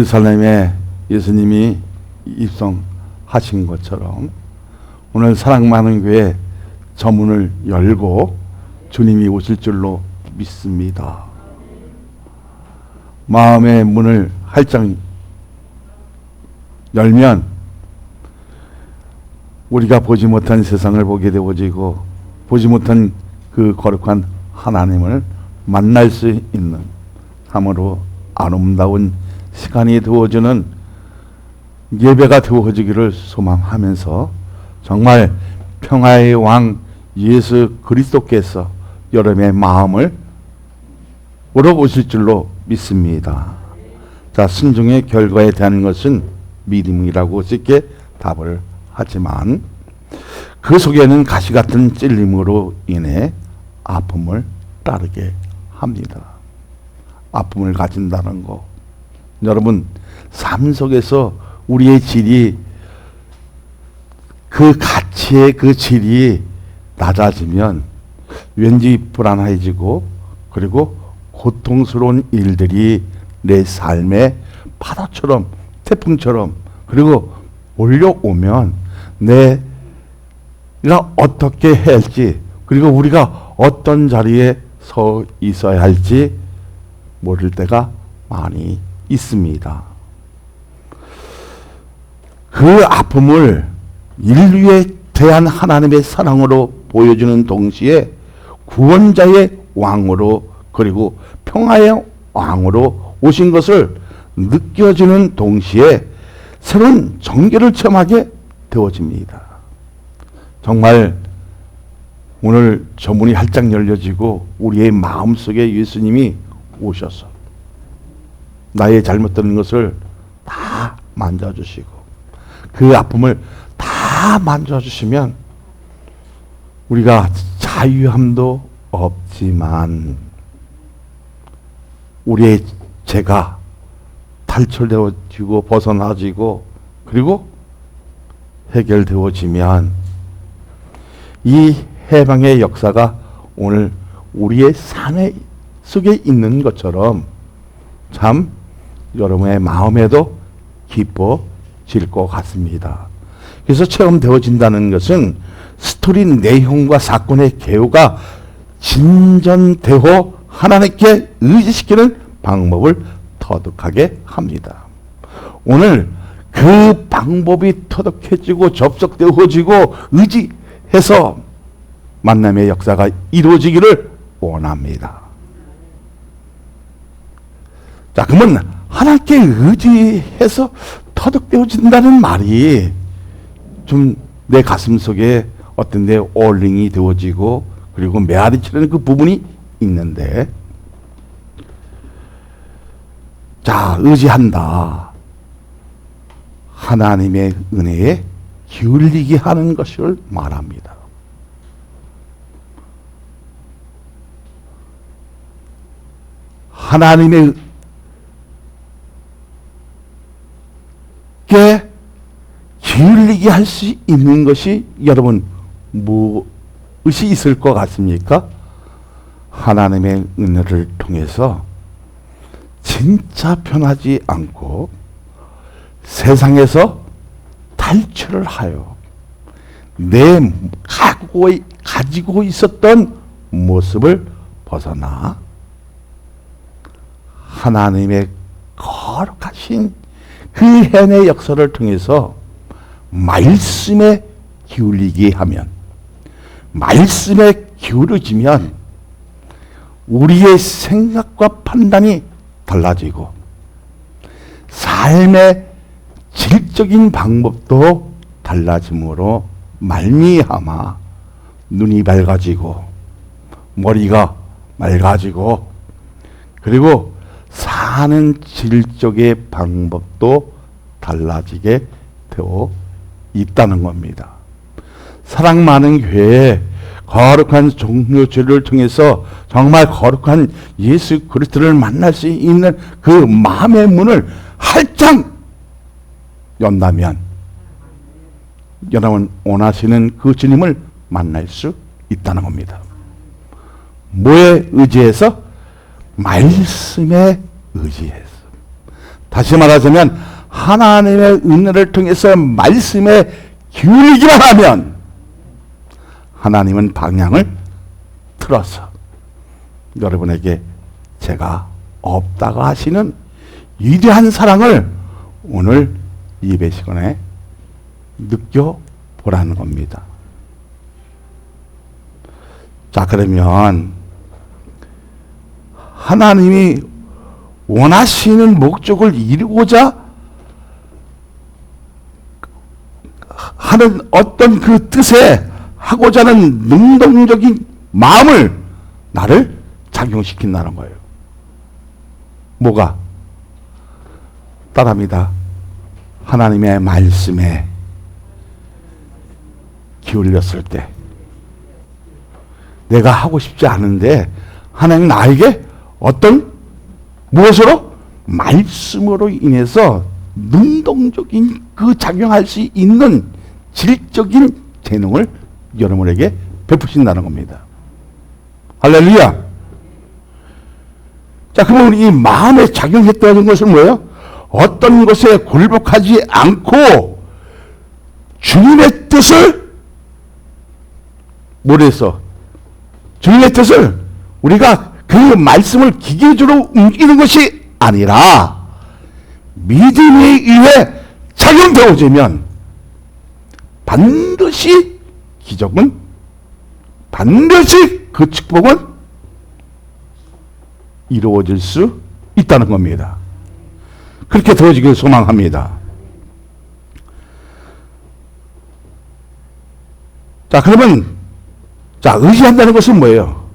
예루살렘에 예수님이 입성하신 것처럼 오늘 사랑 많은 교회 저 문을 열고 주님이 오실 줄로 믿습니다. 마음의 문을 활짝 열면 우리가 보지 못한 세상을 보게 되어지고 보지 못한 그 거룩한 하나님을 만날 수 있는 참으로 아름다운 시간이 되어지는 예배가 되어지기를 소망하면서 정말 평화의 왕 예수 그리스도께서 여러분의 마음을 물어보실 줄로 믿습니다. 자, 순종의 결과에 대한 것은 믿음이라고 쉽게 답을 하지만 그 속에는 가시 같은 찔림으로 인해 아픔을 따르게 합니다. 아픔을 가진다는 거. 여러분, 삶 속에서 우리의 질이 그 가치의 그 질이 낮아지면 왠지 불안해지고 그리고 고통스러운 일들이 내 삶에 파도처럼 태풍처럼 그리고 몰려오면 내가 어떻게 해야 할지 그리고 우리가 어떤 자리에 서 있어야 할지 모를 때가 많이 있습니다. 그 아픔을 인류에 대한 하나님의 사랑으로 보여주는 동시에 구원자의 왕으로 그리고 평화의 왕으로 오신 것을 느껴지는 동시에 새로운 정결을 체험하게 되어집니다. 정말 오늘 저 문이 활짝 열려지고 우리의 마음속에 예수님이 오셔서 나의 잘못된 것을 다 만져주시고 그 아픔을 다 만져주시면 우리가 자유함도 없지만 우리의 죄가 탈출되어지고 벗어나지고 그리고 해결되어지면 이 해방의 역사가 오늘 우리의 삶 속에 있는 것처럼 참 여러분의 마음에도 깊어질 것 같습니다. 그래서 체험되어진다는 것은 스토리 내용과 사건의 개요가 진전되어 하나님께 의지시키는 방법을 터득하게 합니다. 오늘 그 방법이 터득해지고 접속되어지고 의지해서 만남의 역사가 이루어지기를 원합니다. 자, 그러면 하나님께 의지해서 터득되어진다는 말이 좀 내 가슴 속에 어떤 데 올링이 되어지고 그리고 메아리치는 그 부분이 있는데, 자, 의지한다. 하나님의 은혜에 기울이게 하는 것을 말합니다. 하나님의 게 기울이게 할 수 있는 것이 여러분 무엇이 있을 것 같습니까? 하나님의 은혜를 통해서 진짜 편하지 않고 세상에서 탈출을 하여 내 가지고 있었던 모습을 벗어나 하나님의 거룩하신 그 해의 역사를 통해서 말씀에 기울이게 하면, 말씀에 기울어지면 우리의 생각과 판단이 달라지고 삶의 질적인 방법도 달라짐으로 말미암아 눈이 밝아지고 머리가 맑아지고 그리고 사는 질적의 방법도 달라지게 되어 있다는 겁니다. 사랑 많은 교회에 거룩한 종료제를 통해서 정말 거룩한 예수 그리스도를 만날 수 있는 그 마음의 문을 활짝 연다면 여러분 원하시는 그 주님을 만날 수 있다는 겁니다. 뭐에 의지해서? 말씀에 의지해서. 다시 말하자면 하나님의 은혜를 통해서 말씀에 기울이기만 하면 하나님은 방향을 틀어서 여러분에게 제가 없다고 하시는 위대한 사랑을 오늘 예배 시간에 느껴보라는 겁니다. 자, 그러면 하나님이 원하시는 목적을 이루고자 하는 어떤 그 뜻에 하고자 하는 능동적인 마음을 나를 작용시킨다는 거예요. 뭐가? 따라합니다. 하나님의 말씀에 기울였을 때 내가 하고 싶지 않은데 하나님 나에게 어떤 무엇으로? 말씀으로 인해서 능동적인 그 작용할 수 있는 질적인 재능을 여러분에게 베푸신다는 겁니다. 할렐루야. 자, 그러면 이 마음에 작용했다는 것은 뭐예요? 어떤 것에 굴복하지 않고 주님의 뜻을 뭐래서 주님의 뜻을 우리가 그 말씀을 기계적으로 움직이는 것이 아니라 믿음에 의해 작용되어지면 반드시 기적은 반드시 그 축복은 이루어질 수 있다는 겁니다. 그렇게 되어지길 소망합니다. 자, 그러면 자, 의지한다는 것은 뭐예요?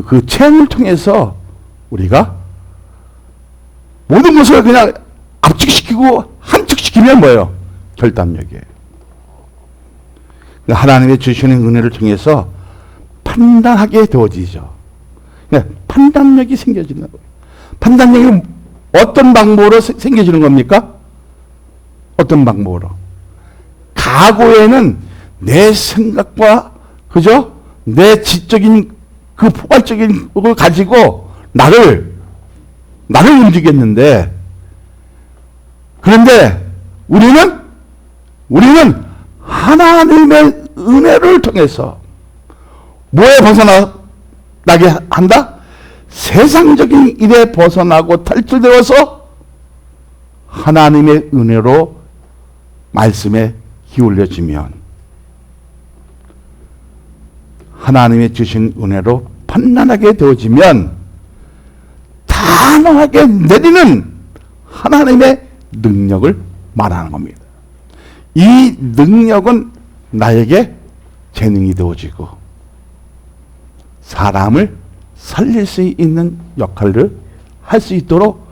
그 체험을 통해서 우리가 모든 것을 그냥 압축시키고 한축시키면 뭐예요? 결단력이에요. 하나님의 주시는 은혜를 통해서 판단하게 되어지죠. 판단력이 생겨지는 거예요. 판단력이 어떤 방법으로 생겨지는 겁니까? 어떤 방법으로? 과거에는 내 생각과 그죠? 내 지적인 그 포괄적인 걸 가지고 나를 움직였는데, 그런데 우리는 하나님의 은혜를 통해서 뭐에 벗어나게 한다? 세상적인 일에 벗어나고 탈출되어서 하나님의 은혜로 말씀에 기울여지면 하나님의 주신 은혜로 판단하게 되어지면 단호하게 내리는 하나님의 능력을 말하는 겁니다. 이 능력은 나에게 재능이 되어지고 사람을 살릴 수 있는 역할을 할 수 있도록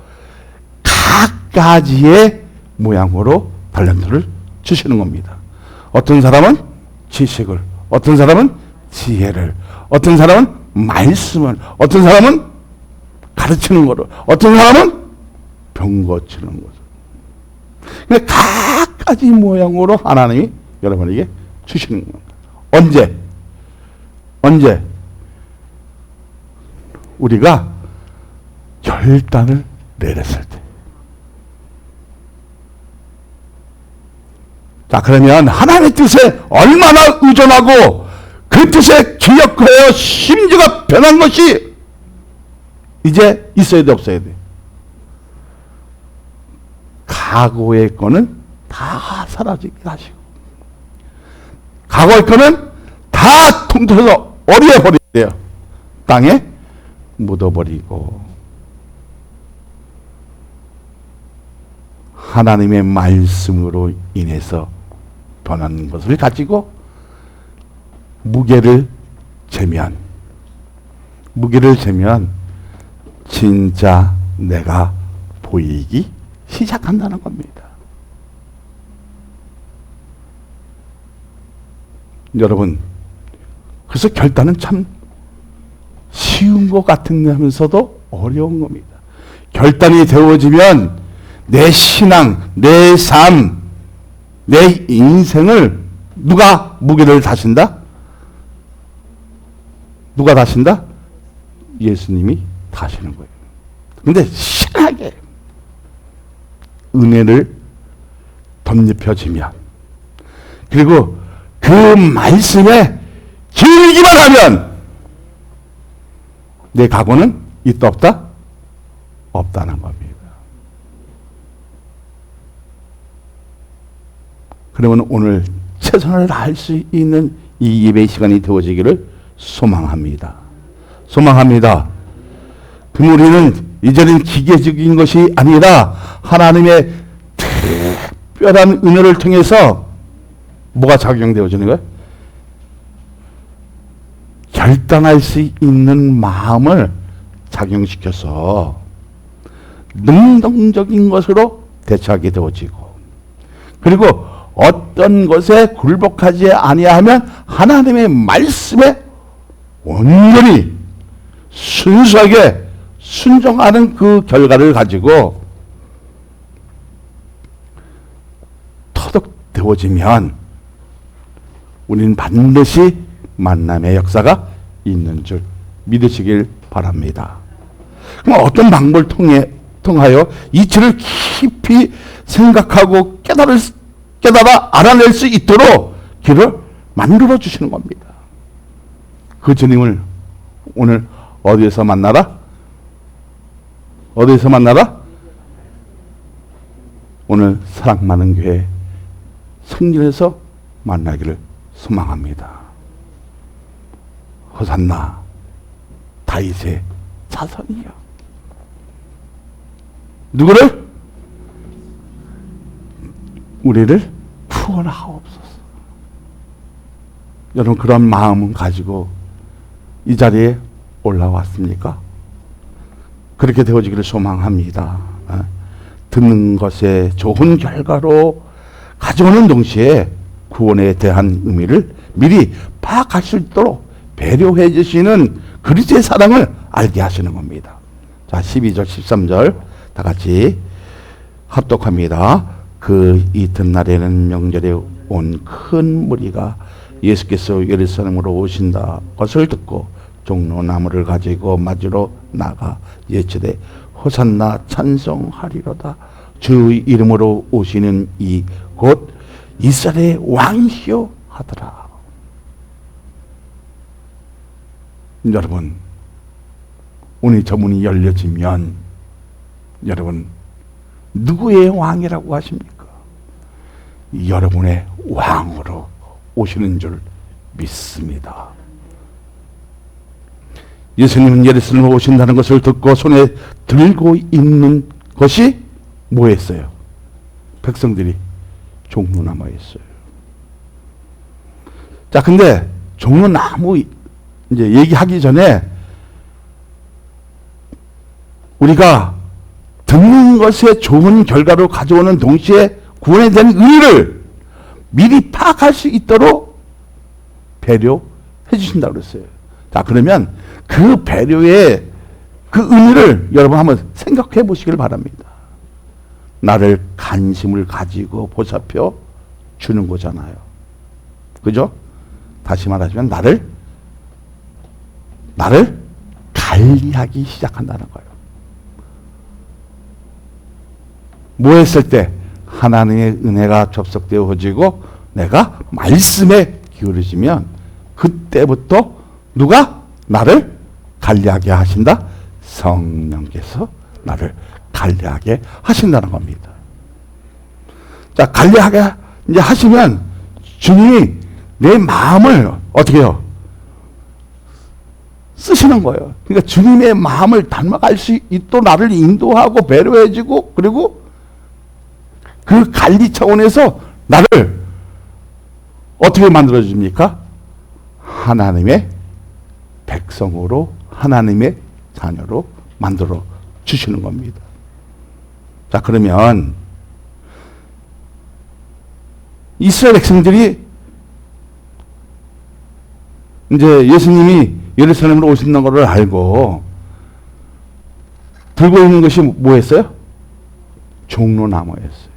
각가지의 모양으로 탤런트를 주시는 겁니다. 어떤 사람은 지식을, 어떤 사람은 지혜를, 어떤 사람은 말씀을, 어떤 사람은 가르치는 거를, 어떤 사람은 병 고치는 것을. 근데 각가지 모양으로 하나님이 여러분에게 주시는 겁니다. 언제? 우리가 결단을 내렸을 때. 자, 그러면 하나님의 뜻에 얼마나 의존하고 그 뜻에 기억하여 심지가 변한 것이 이제 있어야 돼, 없어야 돼? 과거의 거는 다 사라지게 하시고 과거의 거는 다 통틀어서 어려버리세요. 땅에 묻어버리고 하나님의 말씀으로 인해서 변한 것을 가지고 무게를 재면 진짜 내가 보이기 시작한다는 겁니다. 여러분, 그래서 결단은 참 쉬운 것 같으면서도 어려운 겁니다. 결단이 되어지면 내 신앙, 내 삶, 내 인생을 누가 무게를 다신다? 누가 다신다? 예수님이 다시는 거예요. 근데 꾸준하게 은혜를 덧입혀지면, 그리고 그 말씀에 기울기만 하면 내 각오는 있다 없다? 없다는 겁니다. 그러면 오늘 최선을 다할 수 있는 이 예배 시간이 되어지기를 소망합니다. 소망합니다. 그럼 우리는 이제는 기계적인 것이 아니라 하나님의 특별한 은혜를 통해서 뭐가 작용되어지는 거예요? 결단할 수 있는 마음을 작용시켜서 능동적인 것으로 대처하게 되어지고, 그리고 어떤 것에 굴복하지 아니하면 하나님의 말씀에 온전히 순수하게 순종하는 그 결과를 가지고 터득되어지면 우리는 반드시 만남의 역사가 있는 줄 믿으시길 바랍니다. 그럼 어떤 방법을 통하여 이치를 깊이 생각하고 깨달아 알아낼 수 있도록 길을 만들어 주시는 겁니다. 그 주님을 오늘 어디에서 만나라? 어디에서 만나라? 오늘 사랑 많은 교회 성전에서 만나기를 소망합니다. 호산나 다윗의 자손이여. 누구를? 우리를 구원하옵소서. 여러분, 그런 마음은 가지고 이 자리에 올라왔습니까? 그렇게 되어지기를 소망합니다. 듣는 것에 좋은 결과로 가져오는 동시에 구원에 대한 의미를 미리 파악할 수 있도록 배려해 주시는 그리스도의 사랑을 알게 하시는 겁니다. 자, 12절 13절 다 같이 합독합니다. 그 이튿날에는 명절에 온 큰 무리가 예수께서 예루살렘으로 오신다 것을 듣고 종로나무를 가지고 맞으러 나가 예치되 호산나 찬송하리로다. 주 이름으로 오시는 이 곧 이스라엘의 왕이시여 하더라. 여러분, 오늘 저 문이 열려지면 여러분 누구의 왕이라고 하십니까? 여러분의 왕으로 오시는 줄 믿습니다. 예수님은 예루살렘으로 오신다는 것을 듣고 손에 들고 있는 것이 뭐였어요? 백성들이 종로나무였어요. 자, 근데 종로나무 이제 얘기하기 전에 우리가 듣는 것에 좋은 결과로 가져오는 동시에 구원에 대한 의의를 미리 파악할 수 있도록 배려해 주신다고 그랬어요. 자, 그러면 그 배려의 그 의미를 여러분 한번 생각해 보시길 바랍니다. 나를 관심을 가지고 보살펴 주는 거잖아요. 그죠? 다시 말하자면 나를 관리하기 시작한다는 거예요. 뭐 했을 때? 하나님의 은혜가 접속되어지고 내가 말씀에 기울어지면 그때부터 누가 나를 관리하게 하신다? 성령께서 나를 관리하게 하신다는 겁니다. 자, 관리하게 이제 하시면 주님이 내 마음을 어떻게 해요? 쓰시는 거예요. 그러니까 주님의 마음을 닮아갈 수 있도록 나를 인도하고 배려해주고, 그리고 그 관리 차원에서 나를 어떻게 만들어줍니까? 하나님의 백성으로, 하나님의 자녀로 만들어 주시는 겁니다. 자, 그러면 이스라엘 백성들이 이제 예수님이 예루살렘으로 오신다는 것을 알고 들고 있는 것이 뭐였어요? 종로나무였어요.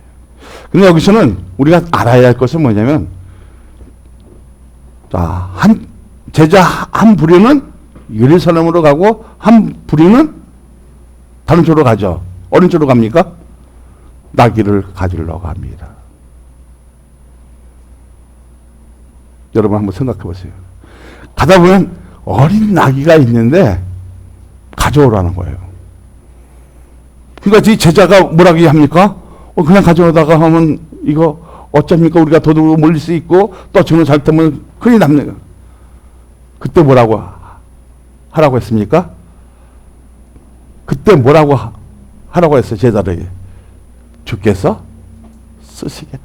근데 여기서는 우리가 알아야 할 것은 뭐냐면, 자, 제자 한 부류는 예루살렘으로 가고 한 부류는 다른 쪽으로 가죠. 어느 쪽으로 갑니까? 나귀를 가지러 갑니다. 여러분 한번 생각해 보세요. 가다 보면 어린 나귀가 있는데 가져오라는 거예요. 그러니까 이 제자가 뭐라고 합니까? 그냥 가져오다가 하면 이거 어쩝니까? 우리가 도둑으로 몰릴 수 있고 또 저는 잘못하면 큰일 납니다. 그때 뭐라고 하라고 했습니까? 그때 뭐라고 하라고 했어요, 제자들에게? 주께서 쓰시겠다.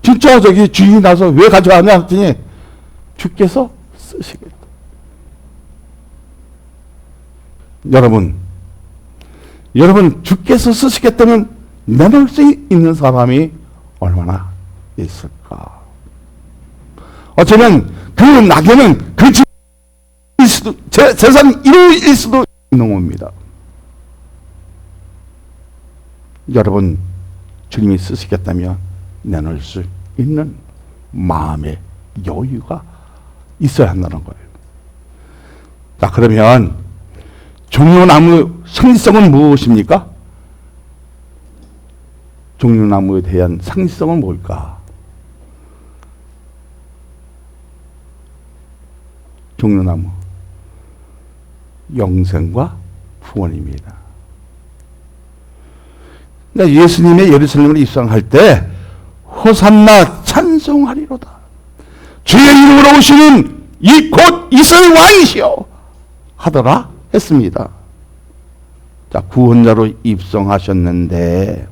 진짜 저기 주인이 나서 왜 가져왔냐 했더니 주께서 쓰시겠다. 여러분 주께서 쓰시겠다면 내놓을 수 있는 사람이 얼마나 있을까? 어쩌면 그 낙엽은 그 재산 1호일 수도 있는 겁니다. 여러분 주님이 쓰시겠다면 내놓을 수 있는 마음의 여유가 있어야 한다는 거예요. 자, 그러면 종려나무 상징성은 무엇입니까? 종려나무에 대한 상징성은 뭘까? 종려나무 영생과 구원입니다. 그러니까 예수님의 예루살렘을 입성할 때 호산나 찬송하리로다. 주의 이름으로 오시는 이 곧 이스라엘 왕이시여 하더라 했습니다. 자, 구원자로 입성하셨는데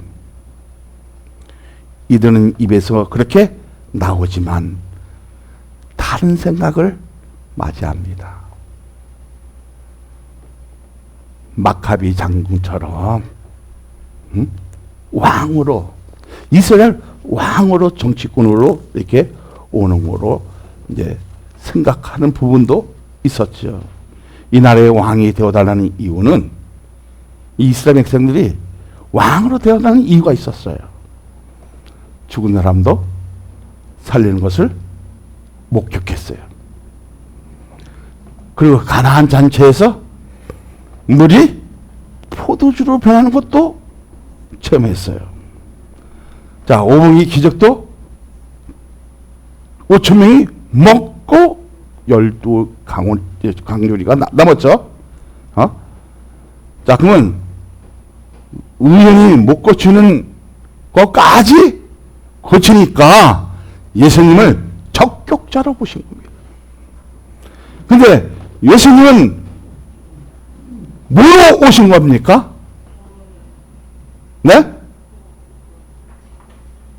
이들은 입에서 그렇게 나오지만 다른 생각을 맞이합니다. 마카비 장군처럼 왕으로 이스라엘 왕으로 정치꾼으로 이렇게 오는 거로 이제 생각하는 부분도 있었죠. 이 나라의 왕이 되어달라는 이유는 이스라엘 백성들이 왕으로 되어달라는 이유가 있었어요. 죽은 사람도 살리는 것을 목격했어요. 그리고 가나안 잔치에서 물이 포도주로 변하는 것도 체험했어요. 자, 오병이 기적도 5,000명이 먹고 12강조리가 남았죠. 자, 그러면 의원이 못 고치는 것까지 고치니까 예수님을 적격자로 보신 겁니다. 근데 예수님은 뭐로 오신 겁니까? 네?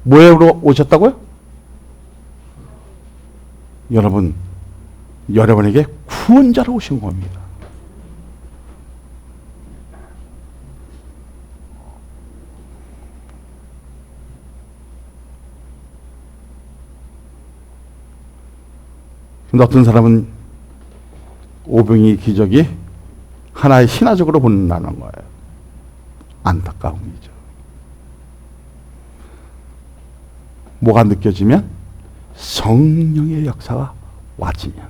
뭐로 오셨다고요? 여러분에게 구원자로 오신 겁니다. 근데 어떤 사람은 오병이 기적이 하나의 신화적으로 본다는 거예요. 안타까운 일이죠. 뭐가 느껴지면 성령의 역사가 와지면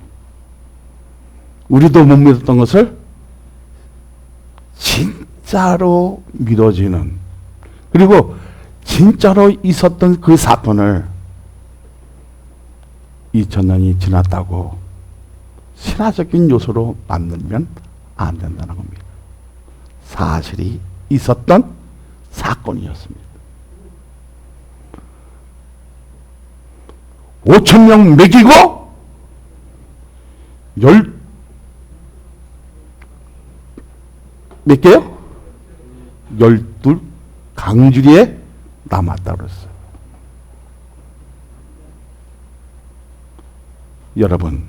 우리도 못 믿었던 것을 진짜로 믿어지는, 그리고 진짜로 있었던 그 사건을 2000년이 지났다고 신화적인 요소로 만들면 안 된다는 겁니다. 사실이 있었던 사건이었습니다. 5,000명 먹이고 몇 개요? 12강주리에 남았다고 그랬어요. 여러분,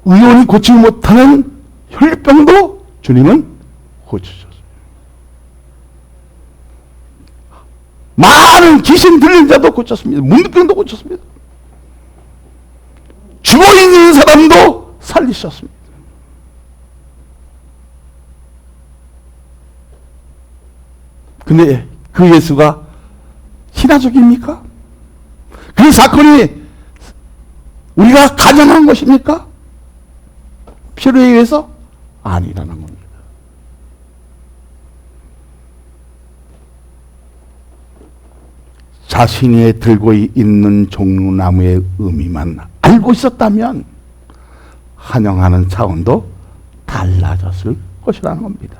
의원이 고치지 못하는 혈병도 주님은 고치셨어요. 많은 귀신 들린 자도 고쳤습니다. 문둥병도 고쳤습니다. 죽어있는 사람도 살리셨습니다. 근데 그 예수가 신화적입니까? 그 사건이 우리가 가정한 것입니까? 필요에 의해서 아니라는 겁니다. 자신이 들고 있는 종류나무의 의미만 알고 있었다면 환영하는 차원도 달라졌을 것이라는 겁니다.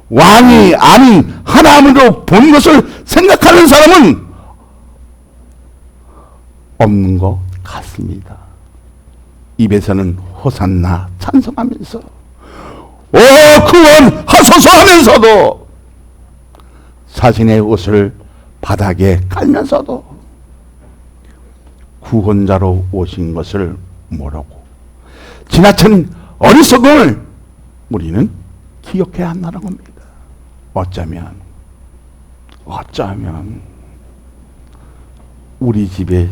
왕이 아닌 하나님으로 본 것을 생각하는 사람은 없는 것 같습니다. 입에서는 호산나 찬송하면서 구원하소서 하면서도 자신의 옷을 바닥에 깔면서도 구원자로 오신 것을 모르고 지나친 어리석음을 우리는 기억해야 한다는 겁니다. 어쩌면 우리 집에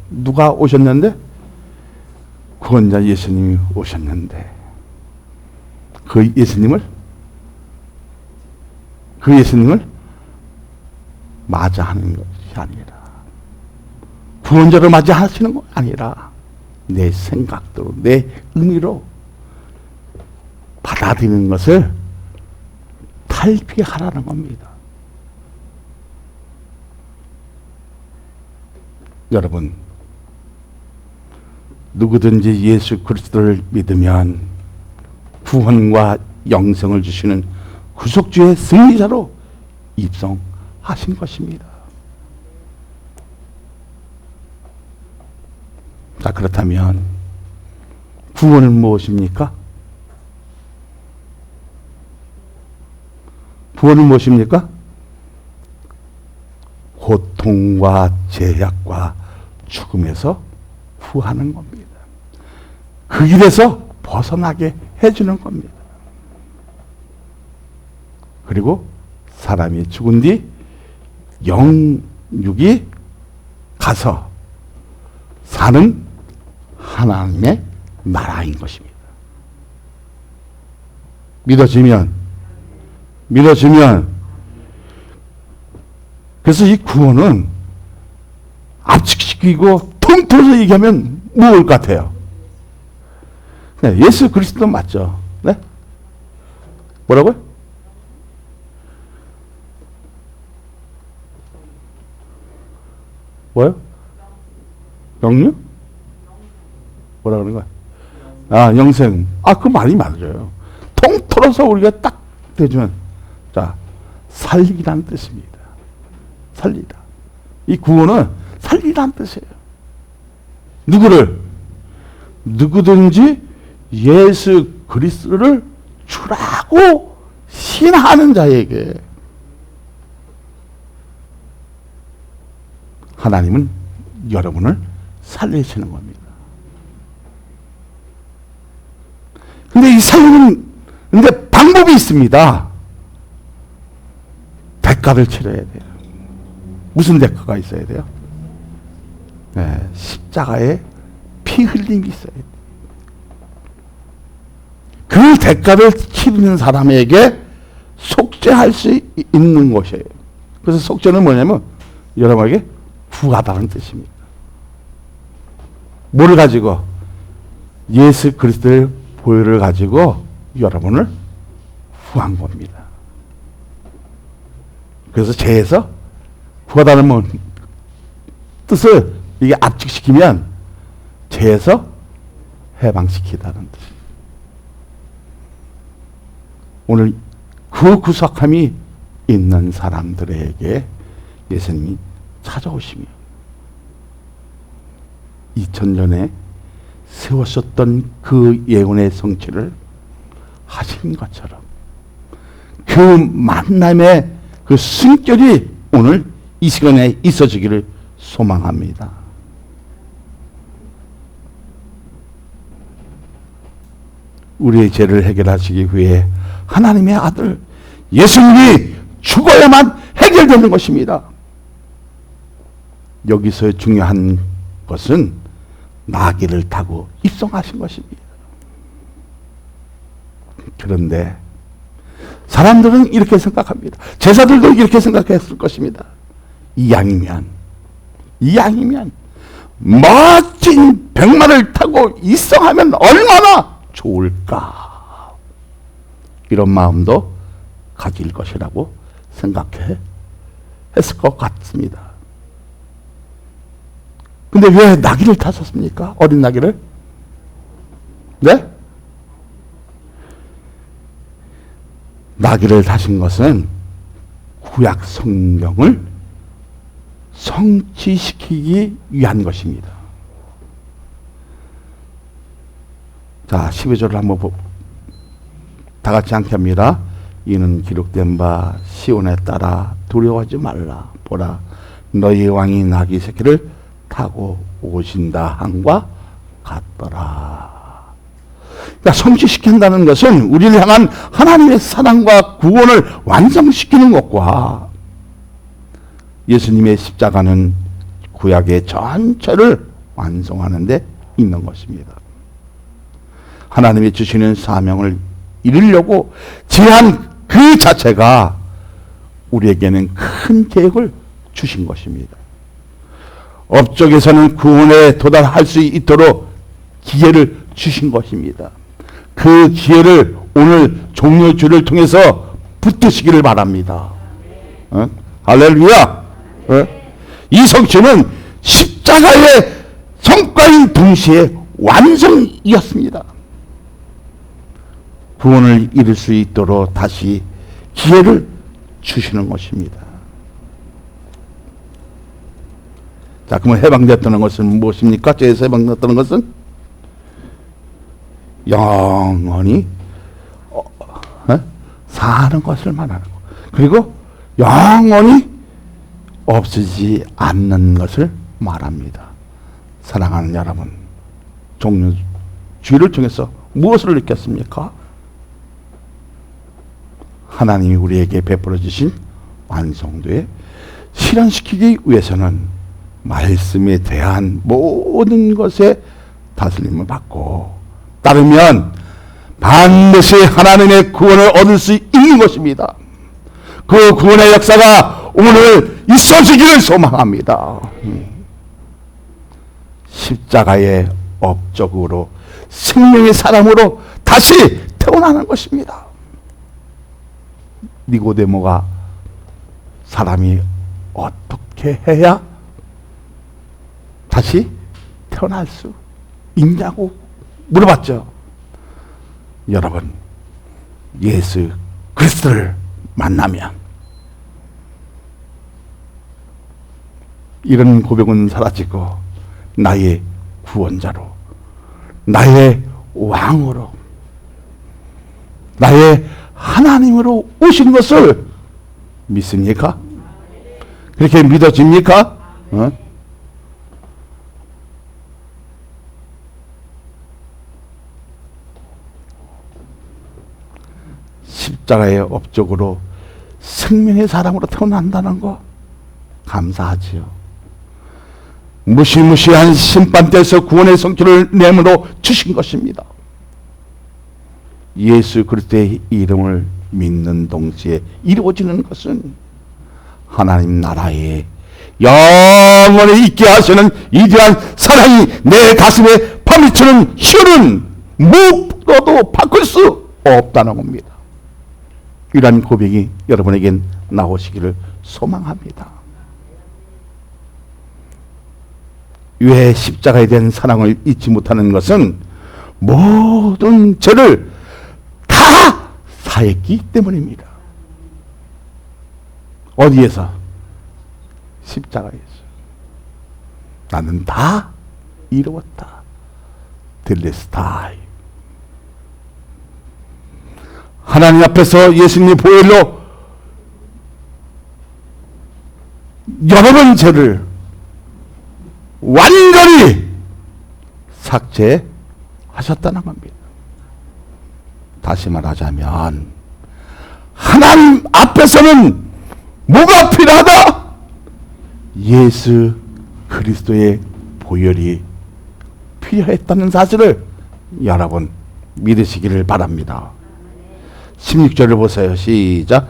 누가 오셨는데 구원자 예수님이 오셨는데 그 예수님을 맞이하는 것이 아니라 구원자를 맞이하시는 것 아니라 내 생각대로 내 의미로 받아들이는 것을 탈피하라는 겁니다. 여러분, 누구든지 예수 그리스도를 믿으면 구원과 영생을 주시는 구속주의 승리자로 입성하신 것입니다. 자, 그렇다면 구원은 무엇입니까? 구원은 무엇입니까? 고통과 제약과 죽음에서 구하는 겁니다. 그 길에서 벗어나게 해주는 겁니다. 그리고 사람이 죽은 뒤 영육이 가서 사는 하나님의 나라인 것입니다. 믿어지면 그래서 이 구원은 압축시키고 통틀어서 얘기하면 무엇일 것 같아요? 네, 예수 그리스도 맞죠? 네? 뭐라고요? 뭐요? 영육? 뭐라 그러는 거야? 아, 영생. 아, 그 말이 맞아요. 통틀어서 우리가 딱 대주면, 자, 살리기라는 뜻입니다. 살리다. 이 구원은 살리라는 뜻이에요. 누구를? 누구든지 예수 그리스도를 주라고 신하는 자에게 하나님은 여러분을 살리시는 겁니다. 근데 이 살리는, 근데 방법이 있습니다. 대가를 치러야 돼요. 무슨 대가가 있어야 돼요? 네, 십자가에 피 흘림이 있어야 돼요. 그 대가를 치르는 사람에게 속죄할 수 있는 것이에요. 그래서 속죄는 뭐냐면 여러분에게 구하다는 뜻입니다. 뭐를 가지고? 예수 그리스도의 보혈을 가지고 여러분을 구한 겁니다. 그래서 죄에서 구하다는 뭐 뜻을 이게 압축시키면 죄에서 해방시키다는 뜻. 오늘 그 구속함이 있는 사람들에게 예수님이 찾아오시며 2000년에 세웠었던 그 예언의 성취를 하신 것처럼 그 만남의 그 순결이 오늘 이 시간에 있어지기를 소망합니다. 우리의 죄를 해결하시기 위해 하나님의 아들 예수님이 죽어야만 해결되는 것입니다. 여기서 중요한 것은 나귀를 타고 입성하신 것입니다. 그런데 사람들은 이렇게 생각합니다. 제사들도 이렇게 생각했을 것입니다. 이 양이면 멋진 백마를 타고 입성하면 얼마나 좋을까? 이런 마음도 가질 것이라고 생각해 했을 것 같습니다. 근데 왜 나귀를 타셨습니까? 어린 나귀를? 네? 나귀를 타신 것은 구약 성경을 성취시키기 위한 것입니다. 자, 12절을 한번 다 같이 함께 합니다. 이는 기록된 바 시온에 따라 두려워하지 말라. 보라, 너희 왕이 나귀 새끼를 타고 오신다 함과 같더라. 그러니까 성취시킨다는 것은 우리를 향한 하나님의 사랑과 구원을 완성시키는 것과 예수님의 십자가는 구약의 전체를 완성하는 데 있는 것입니다. 하나님이 주시는 사명을 이루려고 지한 그 자체가 우리에게는 큰 계획을 주신 것입니다. 업적에서는 구원에 도달할 수 있도록 기회를 주신 것입니다. 그 기회를 오늘 종료주를 통해서 붙드시기를 바랍니다. 할렐루야. 이 성취는 십자가의 성과인 동시에 완성이었습니다. 구원을 이룰 수 있도록 다시 기회를 주시는 것입니다. 자, 그러면 해방됐다는 것은 무엇입니까? 죄에서 해방됐다는 것은 영원히 사는 것을 말하는 것, 그리고 영원히 없어지지 않는 것을 말합니다. 사랑하는 여러분, 종료주의를 통해서 무엇을 느꼈습니까? 하나님이 우리에게 베풀어 주신 완성도에 실현시키기 위해서는 말씀에 대한 모든 것에 다스림을 받고 따르면 반드시 하나님의 구원을 얻을 수 있는 것입니다. 그 구원의 역사가 오늘 있어지기를 소망합니다. 십자가의 업적으로 생명의 사람으로 다시 태어나는 것입니다. 니고데모가 사람이 어떻게 해야 다시 태어날 수 있냐고 물어봤죠. 여러분, 예수 그리스도를 만나면 이런 고백은 사라지고 나의 구원자로, 나의 왕으로, 나의 하나님으로 오신 것을 믿습니까? 그렇게 믿어집니까? 십자가의 업적으로 생명의 사람으로 태어난다는 거 감사하지요. 무시무시한 심판대에서 구원의 성취를 내므로 주신 것입니다. 예수 그리스도의 이름을 믿는 동시에 이루어지는 것은 하나님 나라에 영원히 있게 하시는 위대한 사랑이 내 가슴에 파묻히는 희열은 무엇도 바꿀 수 없다는 겁니다. 이러한 고백이 여러분에겐 나오시기를 소망합니다. 왜 십자가에 대한 사랑을 잊지 못하는 것은 모든 죄를 다 사했기 때문입니다. 어디에서? 십자가에서. 나는 다 이루었다. 텔레스타이. 하나님 앞에서 예수님의 보혈로 여러 번 죄를 완전히 삭제하셨다는 겁니다. 다시 말하자면 하나님 앞에서는 뭐가 필요하다? 예수 그리스도의 보혈이 필요했다는 사실을 여러분 믿으시기를 바랍니다. 16절을 보세요. 시작.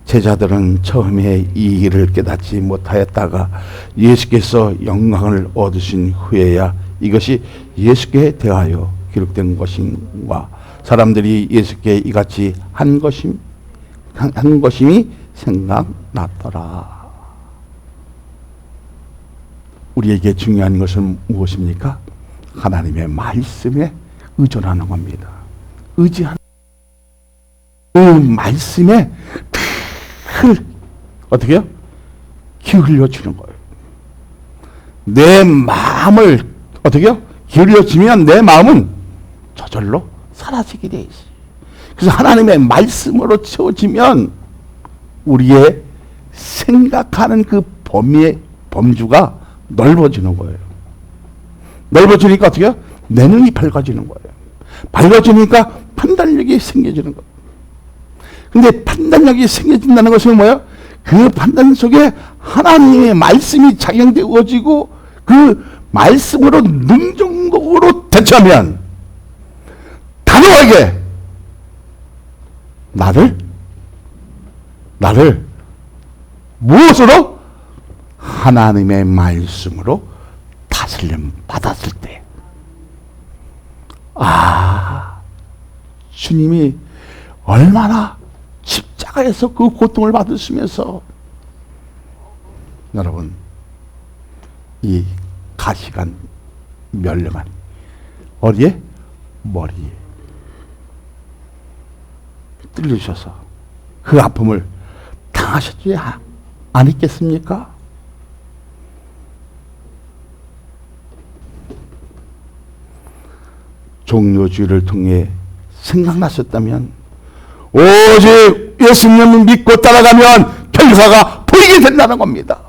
제자들은 처음에 이 일을 깨닫지 못하였다가 예수께서 영광을 얻으신 후에야 이것이 예수께 대하여 기록된 것인가. 사람들이 예수께 이같이 한 것임이 생각났더라. 우리에게 중요한 것은 무엇입니까? 하나님의 말씀에 의존하는 겁니다. 의지하는 그 말씀에 어떻게 해요? 기울여 주는 거예요. 내 마음을 어떻게 해요? 기울여 주면 내 마음은 저절로 사라지게 돼 있어요. 그래서 하나님의 말씀으로 채워지면 우리의 생각하는 그 범주가 넓어지는 거예요. 넓어지니까 어떻게 해요? 내 눈이 밝아지는 거예요. 밝아지니까 판단력이 생겨지는 거예요. 근데 판단력이 생겨진다는 것은 뭐예요? 그 판단 속에 하나님의 말씀이 작용되어지고 그 말씀으로 능동적으로 대처하면 단호하게 나를 무엇으로? 하나님의 말씀으로 다스림 받았을 때, 주님이 얼마나 십자가에서 그 고통을 받으시면서 여러분 이 가시관 멸령한 어디에? 머리에 뚫리셔서 그 아픔을 당하셨지 않았겠습니까? 종료주의를 통해 생각나셨다면 오직 예수님을 믿고 따라가면 결과가 보이게 된다는 겁니다.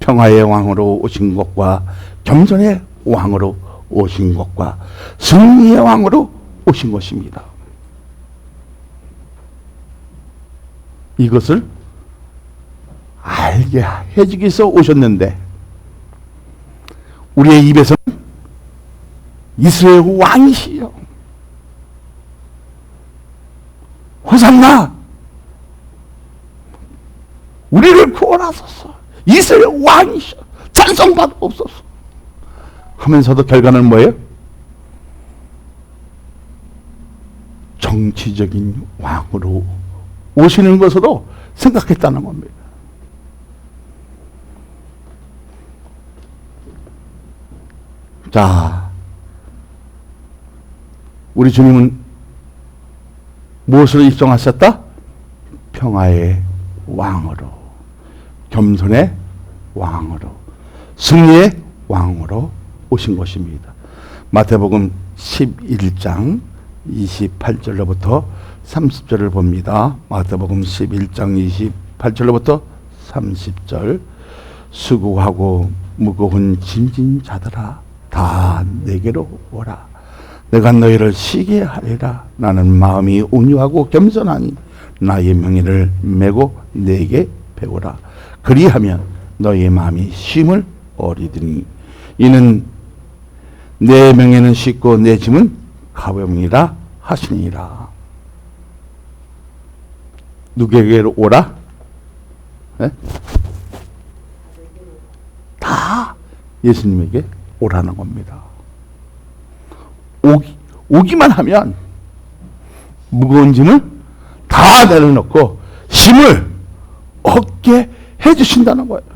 평화의 왕으로 오신 것과 겸손의 왕으로 오신 것과 승리의 왕으로 오신 것입니다. 이것을 알게 해주기 위해서 오셨는데 우리의 입에서는 이스라엘 왕이시여, 호산나, 우리를 구원하소서, 이스라엘 왕이시여, 찬송받옵소서 하면서도 결과는 뭐예요? 정치적인 왕으로 오시는 것으로 생각했다는 겁니다. 자, 우리 주님은 무엇으로 입성하셨다? 평화의 왕으로, 겸손의 왕으로, 승리의 왕으로 오신 것입니다. 마태복음 11장 28절로부터 30절을 봅니다. 마태복음 11장 28절로부터 30절. 수고하고 무거운 짐진 자들아 다 내게로 오라. 내가 너희를 쉬게 하리라. 나는 마음이 온유하고 겸손하니 나의 명예를 메고 내게 배우라. 그리하면 너희의 마음이 쉼을 얻으리니 이는 내 명예는 쉽고 내 짐은 가벼움이라 하시니라. 누구에게로 오라? 네? 다 예수님에게 오라는 겁니다. 오기만 하면 무거운 짐을 다 내려놓고 힘을 얻게 해주신다는 거예요.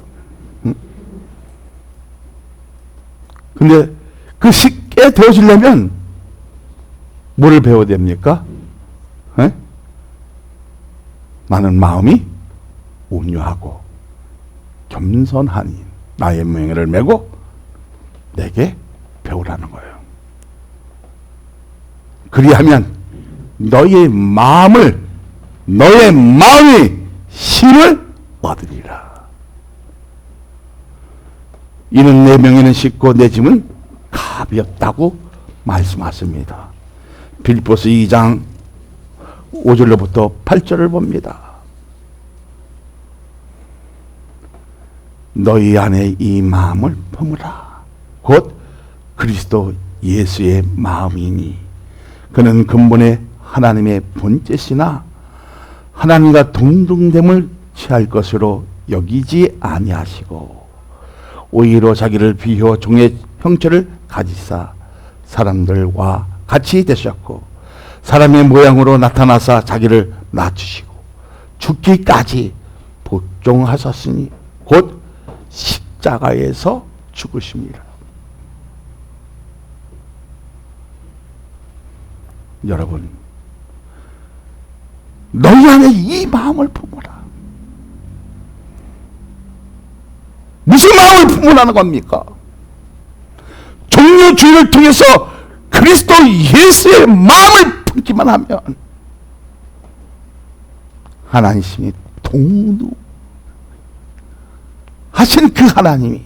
근데 그 쉽게 되어지려면 뭐를 배워야 됩니까? 에? 나는 마음이 온유하고 겸손하니 나의 명예를 메고 내게 배우라는 거예요. 그리하면 너의 마음이 힘을 얻으리라. 이는 내 명예는 쉽고 내 짐은 가볍다고 말씀하십니다. 빌립보서 2장 5절로부터 8절을 봅니다. 너희 안에 이 마음을 품으라. 곧 그리스도 예수의 마음이니 그는 근본에 하나님의 본체시나 하나님과 동등됨을 취할 것으로 여기지 아니하시고 오히려 자기를 비교 종의 형체를 가지사 사람들과 같이 되셨고 사람의 모양으로 나타나사 자기를 낮추시고 죽기까지 복종하셨으니 곧 십자가에서 죽으십니다. 여러분, 너희 안에 이 마음을 품어라. 무슨 마음을 품으라는 겁니까? 종료주의를 통해서 그리스도 예수의 마음을 품기만 하면 하나님이 동루 하신 그 하나님이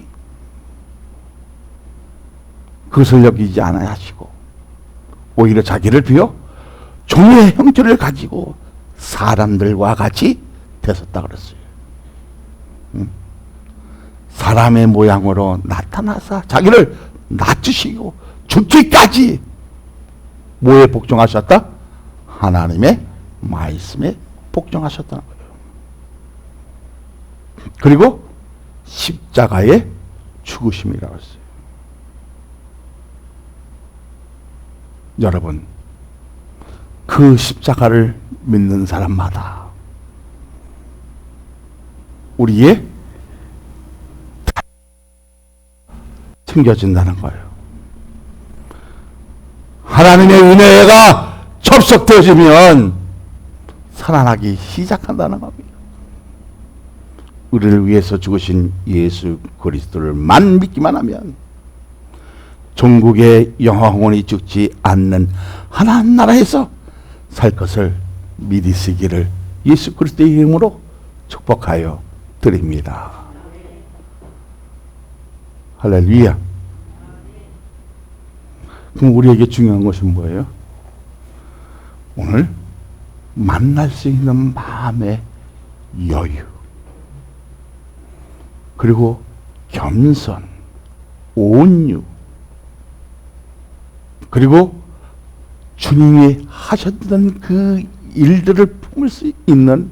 그것을 여기지 않아야 하시고 오히려 자기를 비워 종의 형체를 가지고 사람들과 같이 되셨다 그랬어요. 사람의 모양으로 나타나사 자기를 낮추시고 죽기까지 뭐에 복종하셨다? 하나님의 말씀에 복종하셨다는 거예요. 그리고 십자가에 죽으심이라고 했어요. 여러분, 그 십자가를 믿는 사람마다 우리의 챙겨진다는 거예요. 하나님의 은혜가 접속되어지면 살아나기 시작한다는 겁니다. 우리를 위해서 죽으신 예수 그리스도를만 믿기만 하면 종국에 영원히 죽지 않는 하나님 나라에서 살 것을 믿으시기를 예수 그리스도의 이름으로 축복하여 드립니다. 할렐루야. 그럼 우리에게 중요한 것은 뭐예요? 오늘 만날 수 있는 마음의 여유, 그리고 겸손, 온유, 그리고 주님이 하셨던 그 일들을 품을 수 있는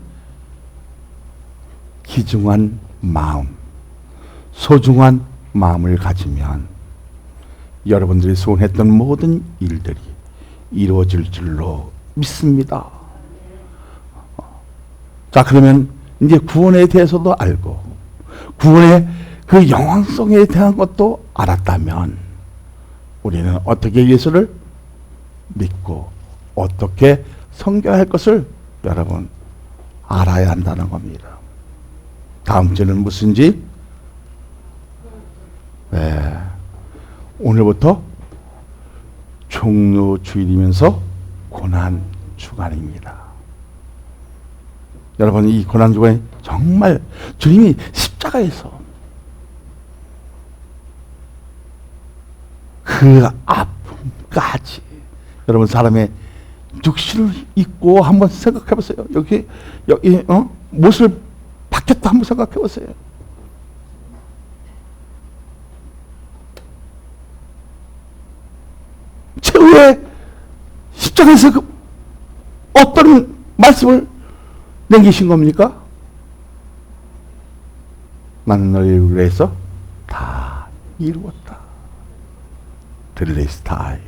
귀중한 마음, 소중한 마음을 가지면 여러분들이 소원했던 모든 일들이 이루어질 줄로 믿습니다. 자, 그러면 이제 구원에 대해서도 알고 구원의 그 영광성에 대한 것도 알았다면 우리는 어떻게 예수를 믿고 어떻게 섬겨야 할 것을 여러분 알아야 한다는 겁니다. 다음 주는 무슨지? 네, 오늘부터 종료주일이면서 고난주간입니다. 여러분, 이 고난주간이 정말 주님이 십자가에서 그 아픔까지, 여러분 사람의 육신을 입고 한번 생각해 보세요. 여기 못을 박혔다 한번 생각해 보세요. 최후의 십자가에서 그 어떤 말씀을 남기신 겁니까? 나는 너희를 위해서 다 이루었다. 텔레스타이.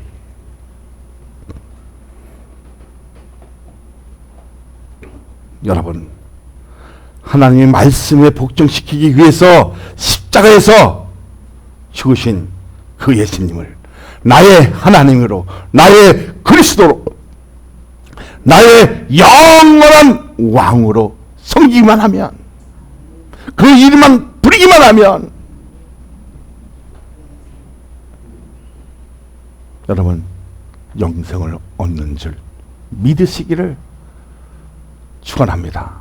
여러분, 하나님의 말씀에 복종시키기 위해서 십자가에서 죽으신 그 예수님을 나의 하나님으로, 나의 그리스도로, 나의 영원한 왕으로 섬기기만 하면, 그 이름만 부르기만 하면 여러분 영생을 얻는 줄 믿으시기를 축원합니다.